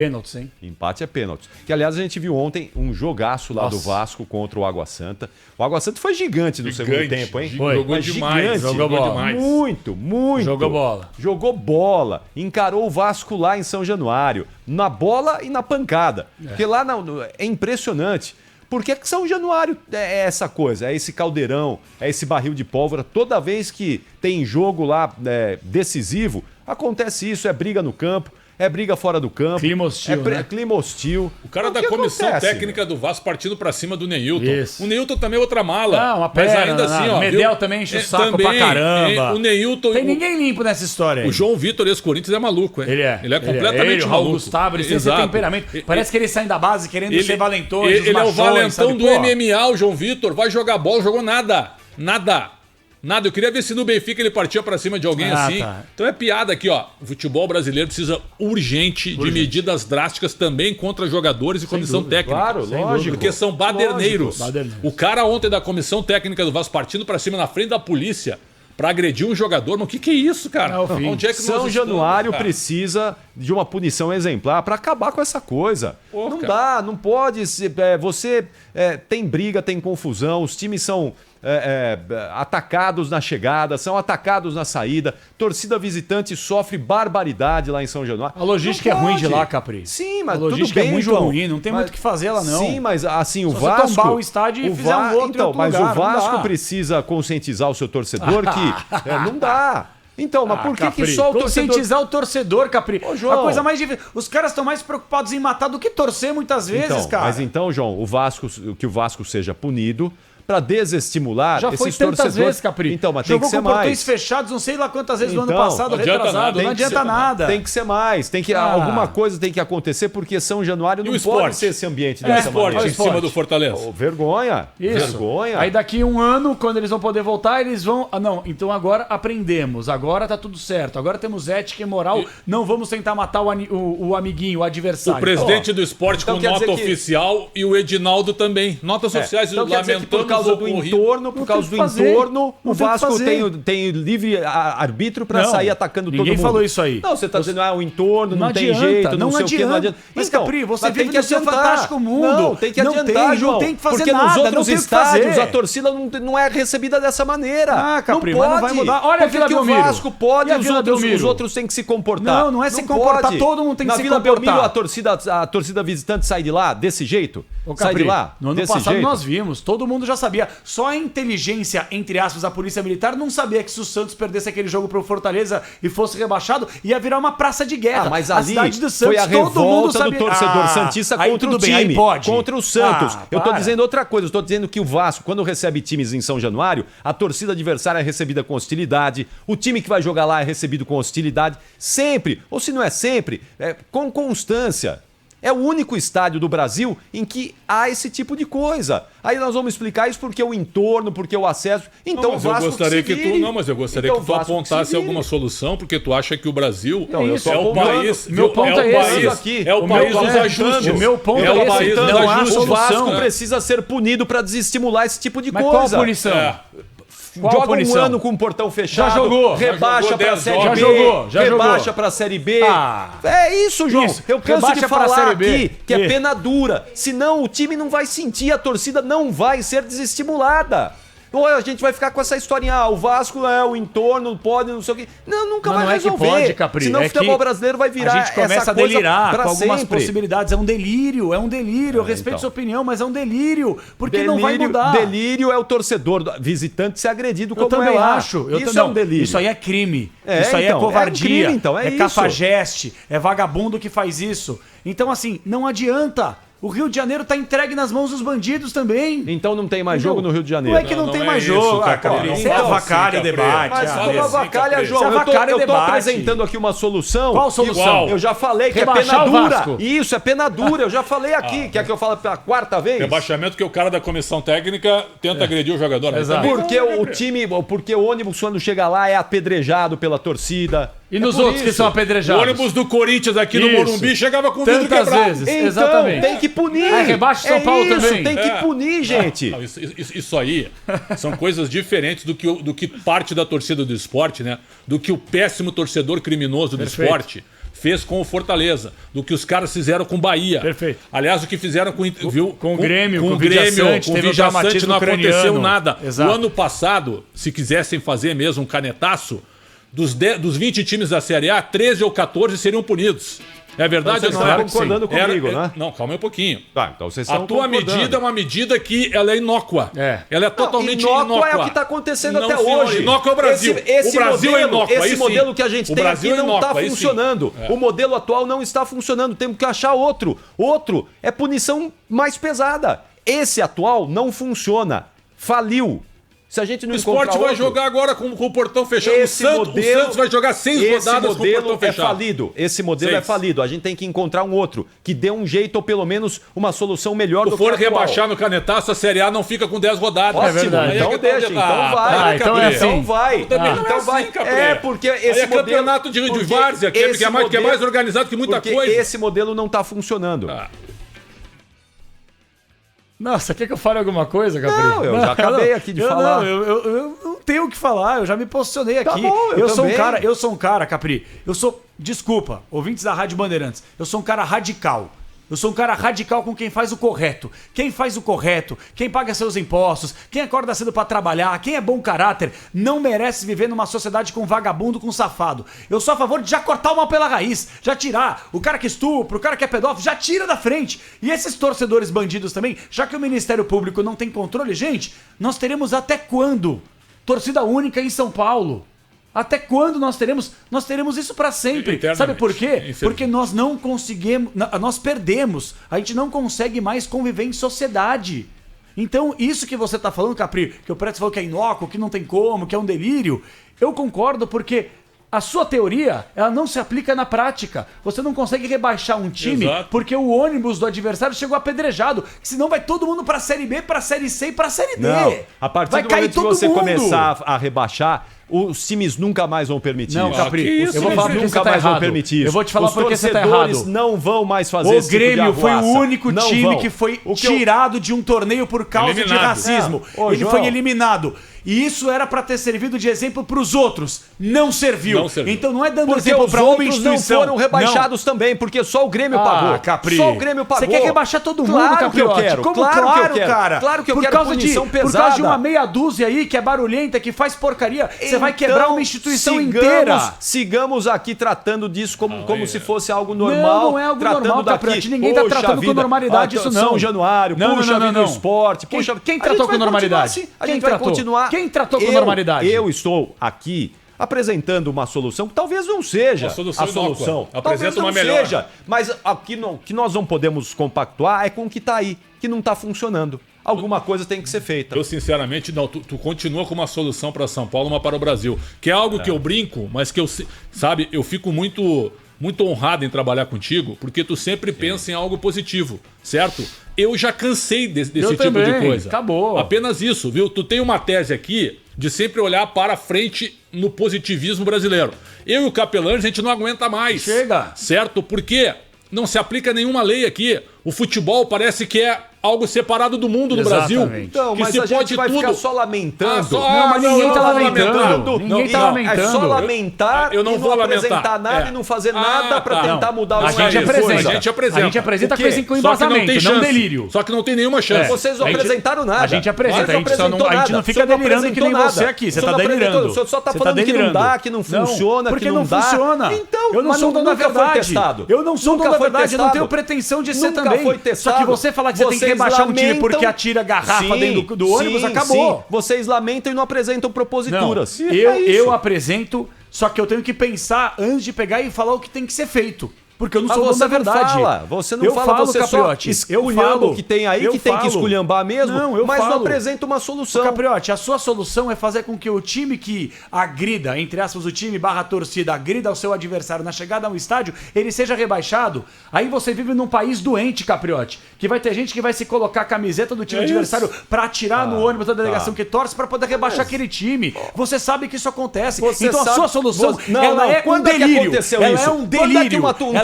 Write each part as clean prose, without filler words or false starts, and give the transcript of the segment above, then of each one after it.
Pênaltis, hein? Empate é pênalti. Que, aliás, a gente viu ontem um jogaço lá do Vasco contra o Água Santa. O Água Santa foi gigante no segundo tempo, hein? Jogou demais. Jogou bola. Muito. Jogou bola. Jogou bola. Encarou o Vasco lá em São Januário. Na bola e na pancada. Porque lá é impressionante. Por que São Januário é essa coisa? É esse caldeirão, é esse barril de pólvora. Toda vez que tem jogo lá decisivo, acontece isso, é briga no campo. É briga fora do campo. Clima hostil, né? Clima hostil. O cara da comissão técnica do Vasco partindo pra cima do Neilton. Isso. O Neilton também é outra mala. Não, uma perna, mas ainda assim, ó. O Medel também enche o saco também, pra caramba. O Neilton... Tem ninguém limpo nessa história aí. O João Vitor, ex-Corinthians, é maluco, hein? Ele é completamente o maluco. Raul Gustavo, eles têm esse temperamento. Parece que eles saem da base querendo ser valentões. Ele é o valentão do MMA, o João Vitor. Vai jogar bola, jogou nada. Nada, eu queria ver se no Benfica ele partia pra cima de alguém assim. Tá. Então é piada aqui, ó. O futebol brasileiro precisa urgente de medidas drásticas também contra jogadores e comissão técnica. Claro, lógico. Porque são baderneiros. Baderneiros. O cara ontem da comissão técnica do Vasco partindo pra cima na frente da polícia pra agredir um jogador. Mas o que é isso, cara? Onde é que São Januário precisa de uma punição exemplar pra acabar com essa coisa. Não dá, não pode. Você tem briga, tem confusão, os times são atacados na chegada, são atacados na saída. Torcida visitante sofre barbaridade lá em São Januário. A logística é ruim de lá, Capri. Sim, mas a logística tudo bem, é muito João. ruim, não tem muito o que fazer lá, não. Sim, mas assim, o Só Vasco... você tombar o estádio e fizer um outro em outro mas lugar, o Vasco não dá. precisa conscientizar o seu torcedor que não dá. Então, mas por que só o torcedor... Conscientizar o torcedor, Capri. Ô, João. A coisa mais difícil. Os caras estão mais preocupados em matar do que torcer muitas vezes, cara. Mas então, João, que o Vasco seja punido para desestimular já esses foi tantas torcedores. Vezes, Capri. Então, mas jogou tem que ser com portões mais. fechados, não sei lá quantas vezes no Então, ano passado, retrasado. Não adianta nada. Tem que ser mais. Alguma coisa tem que acontecer, porque São Januário não pode ser esse ambiente dessa maneira. Em cima do Fortaleza. Vergonha. Isso. Vergonha. Aí daqui um ano, quando eles vão poder voltar, eles vão... não, então agora aprendemos. Agora tá tudo certo. Agora temos ética e moral. Não vamos tentar matar o amiguinho, o adversário. O presidente do esporte então com nota oficial e o Edinaldo também. Notas oficiais então lamentando por causa do entorno, o Vasco tem livre arbítrio para sair atacando todo mundo. Ninguém falou isso aí. Não, você tá dizendo, o entorno não tem jeito, não sei o que, não adianta. Mas, então, Capri, você vive tem que no seu fantástico mundo. Não, tem que adiantar, João. Não tem que fazer porque nada, nos outros estádios a fazer. torcida não é recebida dessa maneira. Ah, Capri, não mas pode. não vai mudar. Olha a Vila Belmiro. O Vasco pode e os outros têm que se comportar. Não é se comportar, todo mundo tem que se comportar. Na Vila Belmiro, a torcida visitante sai de lá desse jeito? Sai de lá? No ano passado nós vimos, todo mundo já sabia. Só a inteligência, entre aspas, da Polícia Militar não sabia que se o Santos perdesse aquele jogo pro Fortaleza e fosse rebaixado, ia virar uma praça de guerra. Mas a ali cidade do Santos, foi a todo mundo revolta sabia. do torcedor santista contra o time, contra o Santos. Eu tô dizendo outra coisa, eu tô dizendo que o Vasco, quando recebe times em São Januário, a torcida adversária é recebida com hostilidade, o time que vai jogar lá é recebido com hostilidade, sempre, ou se não é sempre, com constância. É o único estádio do Brasil em que há esse tipo de coisa. Aí nós vamos explicar isso porque o entorno, porque o acesso. Então, mas eu gostaria que tu apontasse alguma solução, porque tu acha que o Brasil é o país. Meu ponto é esse aqui. É o país dos ajustes. O meu ponto é o país dos ajustes. O Vasco precisa ser punido para desestimular esse tipo de coisa. Qual a punição? Joga um ano com o portão fechado, já jogou, rebaixa pra Série B, rebaixa pra Série B. É isso, João. Eu canso de falar aqui que é pena dura. Senão o time não vai sentir, a torcida não vai ser desestimulada. Ou a gente vai ficar com essa historinha, o Vasco o entorno, pode, não sei o quê. Não, nunca vai resolver. Não é que pode, Capri. Senão o futebol brasileiro vai virar a gente começa essa a delirar coisa com algumas sempre. possibilidades. É um delírio. Eu respeito sua opinião, mas é um delírio. Porque não vai mudar. Delírio é o torcedor visitante ser agredido como também acho. Isso é um delírio. Isso aí é crime. Isso aí é covardia. É cafajeste. É vagabundo que faz isso. Então, assim, não adianta. O Rio de Janeiro tá entregue nas mãos dos bandidos também. Então não tem mais jogo no Rio de Janeiro. Não é que não tem mais jogo, cara. Você avacalha o debate. Mas como avacalha, João? Eu tô apresentando aqui uma solução. Qual solução? Eu já falei que é pena dura. Isso, é pena dura. Eu já falei aqui. Quer que eu fale pela quarta vez? Rebaixamento que o cara da comissão técnica tenta agredir o jogador. Exato. Porque o ônibus, quando chega lá, é apedrejado pela torcida. E nos outros que são apedrejados? O ônibus do Corinthians aqui no Morumbi chegava com o vidro quebrado. Vezes. Então, exatamente. Tem que punir. Rebaixa São Paulo também. Tem que punir, gente. Não, isso aí são coisas diferentes do que parte da torcida do esporte, né? Do que o péssimo torcedor criminoso do esporte fez com o Fortaleza, do que os caras fizeram com o Bahia. Perfeito. Aliás, o que fizeram com o Grêmio, com o Vijaçante não aconteceu nada. Exato. O ano passado, se quisessem fazer mesmo um canetaço, dos 20 times da Série A, 13 ou 14 seriam punidos. É verdade? Você não está concordando comigo, né? Não, calma aí um pouquinho. Tá, então vocês a tua medida é uma medida que ela é inócua. Ela é totalmente inócua. É o que está acontecendo até hoje. Inócua é o Brasil. Esse o Brasil modelo, é inócua. Esse modelo que a gente tem aqui não está funcionando. O modelo atual não está funcionando. Temos que achar outro. Outro é punição mais pesada. Esse atual não funciona. Faliu. Se a gente não encontrar outro... O Sport vai jogar agora com o portão fechado. O Santos vai jogar 6 rodadas com o portão fechado. Falido. Esse modelo é falido. A gente tem que encontrar um outro que dê um jeito ou pelo menos uma solução melhor do que for rebaixar no canetaço, a Série A não fica com 10 rodadas. Ótimo, então deixa. Então vai. Então vai. Então vai. Porque esse modelo... É campeonato de várzea, que é mais organizado que muita coisa. Porque esse modelo não está funcionando. Nossa, quer que eu fale alguma coisa, Gabriel? Não, eu já acabei aqui de falar. Eu não tenho o que falar, eu já me posicionei aqui. Tá bom, eu sou um cara, Capri, desculpa, ouvintes da Rádio Bandeirantes, eu sou um cara radical. Eu sou um cara radical com quem faz o correto. Quem faz o correto, quem paga seus impostos, quem acorda cedo pra trabalhar, quem é bom caráter, não merece viver numa sociedade com vagabundo, com safado. Eu sou a favor de já cortar o mal pela raiz, já tirar o cara que estupra, o cara que é pedófilo, já tira da frente. E esses torcedores bandidos também, já que o Ministério Público não tem controle, gente, nós teremos até quando? Torcida única em São Paulo. Até quando nós teremos? Nós teremos isso para sempre. Sabe por quê? Porque nós não conseguimos, nós perdemos. A gente não consegue mais conviver em sociedade. Então, isso que você tá falando, Capri, que o Preto falou que é inócuo, que não tem como, que é um delírio, eu concordo porque a sua teoria, ela não se aplica na prática. Você não consegue rebaixar um time porque o ônibus do adversário chegou apedrejado. Senão vai todo mundo pra Série B, pra Série C e pra Série D. Não, a partir do momento que você começar a rebaixar, os times nunca mais vão permitir. Não, Capri, eu vou falar porque nunca mais vão permitir. Eu vou te falar porque você tá errado. Os torcedores não vão mais fazer esse tipo de arruaça. O Grêmio foi o único time que foi tirado de um torneio por causa de racismo. Ele foi eliminado. E isso era pra ter servido de exemplo pros outros. Não serviu. Então não é dando exemplo pra uma instituição. Os outros não foram rebaixados também, porque só o Grêmio pagou. Capri. Só o Grêmio pagou. Você quer rebaixar todo mundo, claro que eu quero. Como claro que eu quero. Cara. Claro que eu quero punição pesada. Por causa de uma meia dúzia aí que é barulhenta, que faz porcaria, você vai quebrar uma instituição inteira. Sigamos aqui tratando disso como se fosse algo normal. Não é algo normal, Capri. Ninguém tá tratando com normalidade isso não. São Januário, puxa a vida do esporte. Quem tratou com normalidade? A gente vai continuar. Quem tratou com normalidade? Eu estou aqui apresentando uma solução que talvez não seja a solução. Talvez não seja, mas o que nós não podemos compactuar é com o que está aí, que não está funcionando. Alguma coisa tem que ser feita. Eu, sinceramente, não. Tu continua com uma solução para São Paulo, uma para o Brasil. Que é algo que eu brinco, mas que eu fico muito honrado em trabalhar contigo, porque tu sempre pensa em algo positivo, certo? Eu já cansei desse tipo de coisa. Acabou. Apenas isso, viu? Tu tem uma tese aqui de sempre olhar para frente no positivismo brasileiro. Eu e o Capelani, a gente não aguenta mais. Chega. Certo? Porque não se aplica nenhuma lei aqui. O futebol parece que é algo separado do mundo no Brasil. Então, mas a gente vai ficar só lamentando. Mas ninguém tá lamentando. Ninguém tá lamentando. É só lamentar eu não vou apresentar nada e não fazer nada pra tentar mudar a gente apresenta. A gente apresenta coisa com embasamento, não delírio. Só que não tem nenhuma chance. Vocês não apresentaram nada. A gente apresenta, a gente não fica delirando que nem você aqui. Você tá delirando. O senhor só tá falando que não dá, que não funciona, que não dá. Porque não funciona. Então, eu não sou dono da verdade. Eu não sou dono da verdade, eu não tenho pretensão de ser também. Só que você falar que você tem que rebaixar um time porque atira garrafa dentro do ônibus, acabou. Sim. Vocês lamentam e não apresentam proposituras. Não, eu apresento, só que eu tenho que pensar antes de pegar e falar o que tem que ser feito. Porque eu não sou dono da verdade. Você não fala, você só esculhamba o que tem aí, que tem que esculhambar mesmo, mas não apresenta uma solução. Capriotti, a sua solução é fazer com que o time que agrida, entre aspas, o time / torcida, agrida ao seu adversário na chegada a um estádio, ele seja rebaixado. Aí você vive num país doente, Capriotti, que vai ter gente que vai se colocar a camiseta do time adversário pra atirar no ônibus da delegação que torce pra poder rebaixar aquele time. Você sabe que isso acontece. Então a sua solução, ela é um delírio. Ela é um delírio.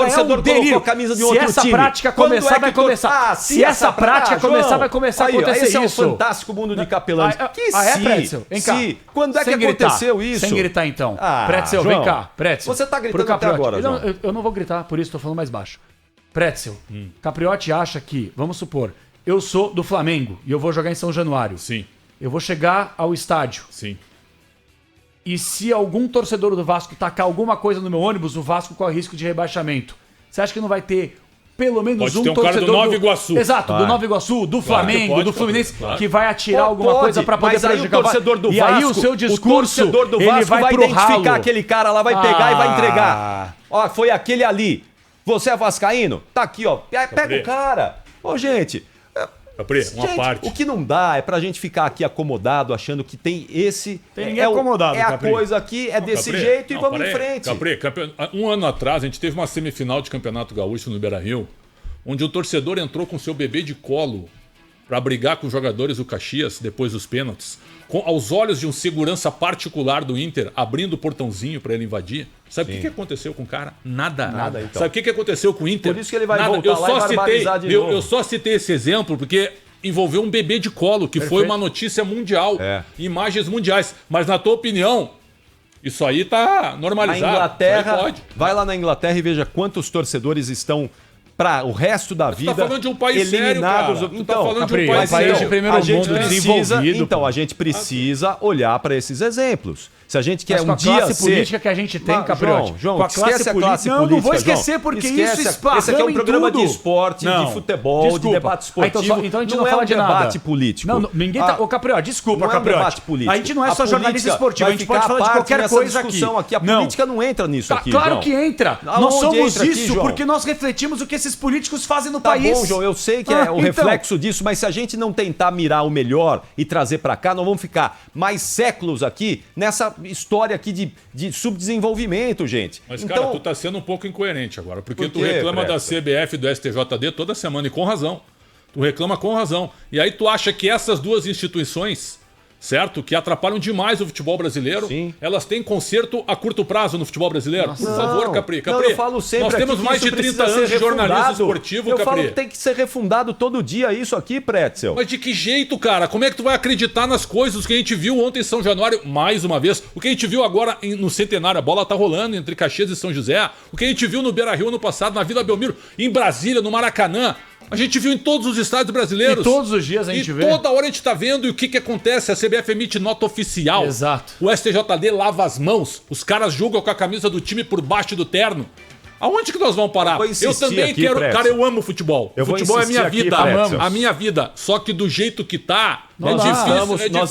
torcedor colocou a camisa de outro time? Se essa prática começar, vai começar. Se essa prática começar, vai começar a acontecer isso. Esse é um fantástico mundo de capelães. Pretzel? Vem cá. Quando é que aconteceu isso? Sem gritar, então. Pretzel, vem cá. Pretzel. Você tá gritando até agora, João. Eu não vou gritar, por isso tô falando mais baixo. Pretzel, Capriotti acha que, vamos supor, eu sou do Flamengo e eu vou jogar em São Januário. Sim. Eu vou chegar ao estádio. Sim. E se algum torcedor do Vasco tacar alguma coisa no meu ônibus, o Vasco corre risco de rebaixamento. Você acha que não vai ter pelo menos pode um ter um torcedor cara do Nova Iguaçu? Exato, do Nova Iguaçu, do Flamengo, do Fluminense, que vai atirar alguma coisa pra poder prejudicar o torcedor do Vasco. E aí o seu discurso, o torcedor do Vasco ele vai identificar aquele cara lá, vai pegar e vai entregar. Ó, foi aquele ali. Você é vascaíno? Tá aqui, ó. Pega o cara. Ô, gente... Capri, uma parte. O que não dá é pra gente ficar aqui acomodado, achando que tem esse... Tem ninguém acomodado, a coisa aqui, desse jeito e vamos em frente. Capri, um ano atrás, a gente teve uma semifinal de Campeonato Gaúcho no Beira-Rio, onde o torcedor entrou com seu bebê de colo pra brigar com os jogadores do Caxias, depois dos pênaltis, aos olhos de um segurança particular do Inter, abrindo o portãozinho pra ele invadir. Sabe o que aconteceu com o cara? Nada. Então. Sabe o que aconteceu com o Inter? Por isso que ele vai voltar lá e barbarizar de novo. Eu só citei esse exemplo porque envolveu um bebê de colo, que foi uma notícia mundial. Imagens mundiais. Mas na tua opinião, isso aí tá normalizado. Na Inglaterra, vai lá na Inglaterra e veja quantos torcedores estão para o resto da vida. Você tá falando de um país eliminados. Sério, então, tá falando de um país sério. De primeiro mundo desenvolvido. Então, a gente precisa olhar para esses exemplos. Se a gente quer um dia ser... política que a gente tem, Capriotti. João, esquece a classe política. Não vou esquecer, porque isso esparrama. Esse aqui é um programa de esporte, de futebol, de debate esportivo. Então a gente não fala de nada. Debate político. Não, ninguém tá... Ô, Capriotti, desculpa, Capriotti. A gente não é só jornalista esportivo, a gente pode falar de qualquer coisa aqui. A política não entra nisso aqui, claro que entra. Nós somos isso porque nós refletimos o que esses políticos fazem no país. Tá bom, João, eu sei que é o reflexo disso, mas se a gente não tentar mirar o melhor e trazer pra cá, nós vamos ficar mais séculos aqui nessa história aqui de subdesenvolvimento, gente. Mas, cara, tu tá sendo um pouco incoerente agora, porque tu reclama da CBF e do STJD toda semana e com razão. Tu reclama com razão. E aí tu acha que essas duas instituições, certo? Que atrapalham demais o futebol brasileiro. Sim. Elas têm conserto a curto prazo no futebol brasileiro? Nossa. Por favor, Capri. Não, eu falo sempre nós temos mais de 30 anos de jornalismo esportivo, eu Capri. falo que tem que ser refundado todo dia isso aqui, Pretzel. Mas de que jeito, cara? Como é que tu vai acreditar nas coisas que a gente viu ontem em São Januário, mais uma vez? O que a gente viu agora no Centenário, a bola tá rolando entre Caxias e São José. O que a gente viu no Beira-Rio ano passado, na Vila Belmiro, em Brasília, no Maracanã. A gente viu em todos os estádios brasileiros. E todos os dias a gente vê. E toda hora a gente tá vendo. E o que acontece? A CBF emite nota oficial. Exato. O STJD lava as mãos. Os caras julgam com a camisa do time por baixo do terno. Aonde que nós vamos parar? Eu também aqui, quero... Pretzel. Cara, eu amo futebol. O futebol é a minha vida. Pretzel. A minha vida. Só que do jeito que tá... Nós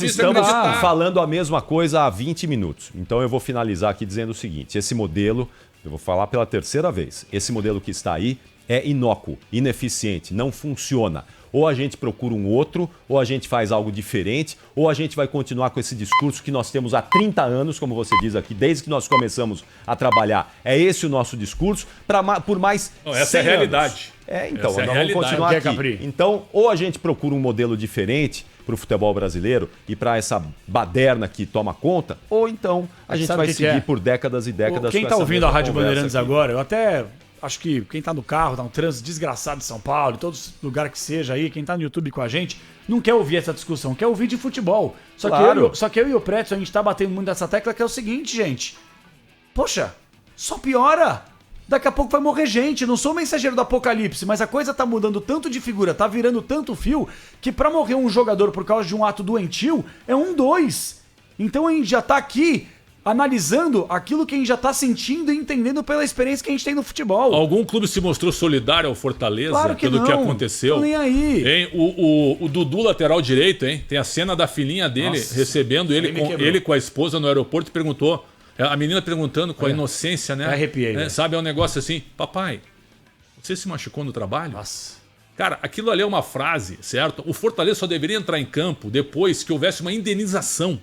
estamos falando a mesma coisa há 20 minutos. Então eu vou finalizar aqui dizendo o seguinte. Esse modelo, eu vou falar pela terceira vez. Esse modelo que está aí é inócuo, ineficiente, não funciona. Ou a gente procura um outro, ou a gente faz algo diferente, ou a gente vai continuar com esse discurso que nós temos há 30 anos, como você diz aqui, desde que nós começamos a trabalhar. É esse o nosso discurso, por mais não, essa é a realidade. Então, nós vamos continuar aqui. Então, ou a gente procura um modelo diferente para o futebol brasileiro e para essa baderna que toma conta, ou então a gente vai seguir por décadas e décadas. Quem está ouvindo a Rádio Bandeirantes agora, eu até... Acho que quem tá no carro, tá um trânsito desgraçado em São Paulo, em todos lugar que seja aí, quem tá no YouTube com a gente, não quer ouvir essa discussão, quer ouvir de futebol. Só que eu e o Pretzel, a gente tá batendo muito nessa tecla, que é o seguinte, gente. Poxa, só piora. Daqui a pouco vai morrer gente. Não sou o mensageiro do apocalipse, mas a coisa tá mudando tanto de figura, tá virando tanto fio, que pra morrer um jogador por causa de um ato doentio, é 2. Então a gente já tá aqui... analisando aquilo que a gente já tá sentindo e entendendo pela experiência que a gente tem no futebol. Algum clube se mostrou solidário ao Fortaleza claro que pelo não. Que aconteceu? Nem aí. Hein? O Dudu, lateral direito, hein? Tem a cena da filhinha dele recebendo ele com a esposa no aeroporto e perguntou. A menina perguntando com a inocência, né? Arrepiei. Né? Sabe, é um negócio assim: papai, você se machucou no trabalho? Nossa. Cara, aquilo ali é uma frase, certo? O Fortaleza só deveria entrar em campo depois que houvesse uma indenização.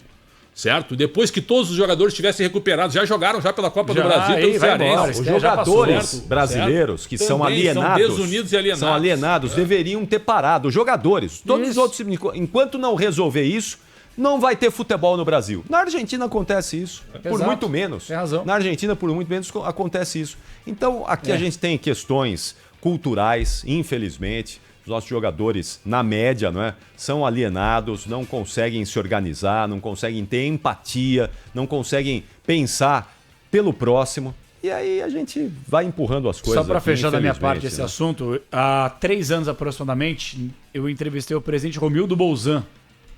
Certo? Depois que todos os jogadores tivessem recuperados, já jogaram já pela Copa do Brasil, pelo Cearense. Os jogadores brasileiros que são alienados, são desunidos e alienados. São alienados, deveriam ter parado. Os jogadores, todos os outros, enquanto não resolver isso, não vai ter futebol no Brasil. Na Argentina acontece isso, por muito menos. Tem razão. Na Argentina, por muito menos, acontece isso. Então, aqui a gente tem questões culturais, infelizmente. Os nossos jogadores, na média, não é, são alienados, não conseguem se organizar, não conseguem ter empatia, não conseguem pensar pelo próximo. E aí a gente vai empurrando as coisas. Só para fechar da minha parte né? esse assunto, há 3 anos aproximadamente, eu entrevistei o presidente Romildo Bolzan,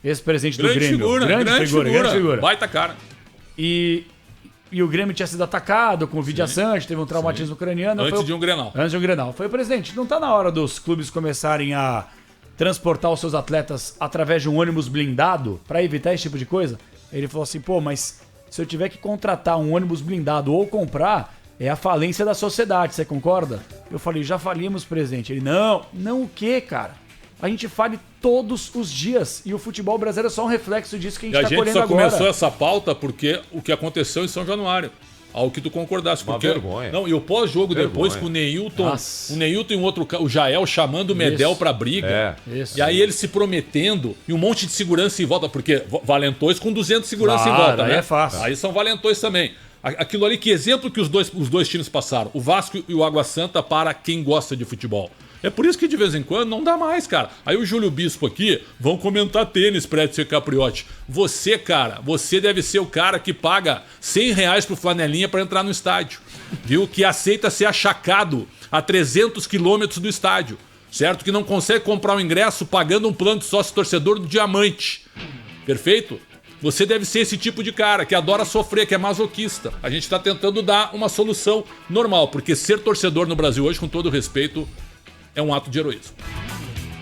ex-presidente do Grêmio. Grande figura. Baita cara. E o Grêmio tinha sido atacado com o Vidia Sante, teve um traumatismo ucraniano. Antes de um Grenal. Antes de um Grenal. Foi, presidente, não tá na hora dos clubes começarem a transportar os seus atletas através de um ônibus blindado para evitar esse tipo de coisa? Ele falou assim, pô, mas se eu tiver que contratar um ônibus blindado ou comprar, é a falência da sociedade, você concorda? Eu falei, já falimos, presidente. Ele, não o quê, cara? A gente fale todos os dias. E o futebol brasileiro é só um reflexo disso que a gente está colhendo agora. A gente só começou essa pauta porque o que aconteceu em São Januário. Ao que tu concordasse. Uma vergonha. Não, e o pós-jogo depois com o Neilton. O Neilton e um outro, o Jael, chamando o Medel pra briga. Isso. E aí ele se prometendo e um monte de segurança em volta. Porque valentões com 200 segurança em volta, né? Aí é fácil. Aí são valentões também. Aquilo ali, que exemplo que os dois times passaram. O Vasco e o Água Santa para quem gosta de futebol. É por isso que de vez em quando não dá mais, cara. Aí o Júlio Bispo aqui, vão comentar tênis, Prédio Capriotti. Você, cara, você deve ser o cara que paga R$100 pro flanelinha pra entrar no estádio. Viu? Que aceita ser achacado a 300 quilômetros do estádio. Certo? Que não consegue comprar um ingresso pagando um plano de sócio-torcedor do Diamante. Perfeito? Você deve ser esse tipo de cara que adora sofrer, que é masoquista. A gente tá tentando dar uma solução normal, porque ser torcedor no Brasil hoje, com todo respeito, é um ato de heroísmo.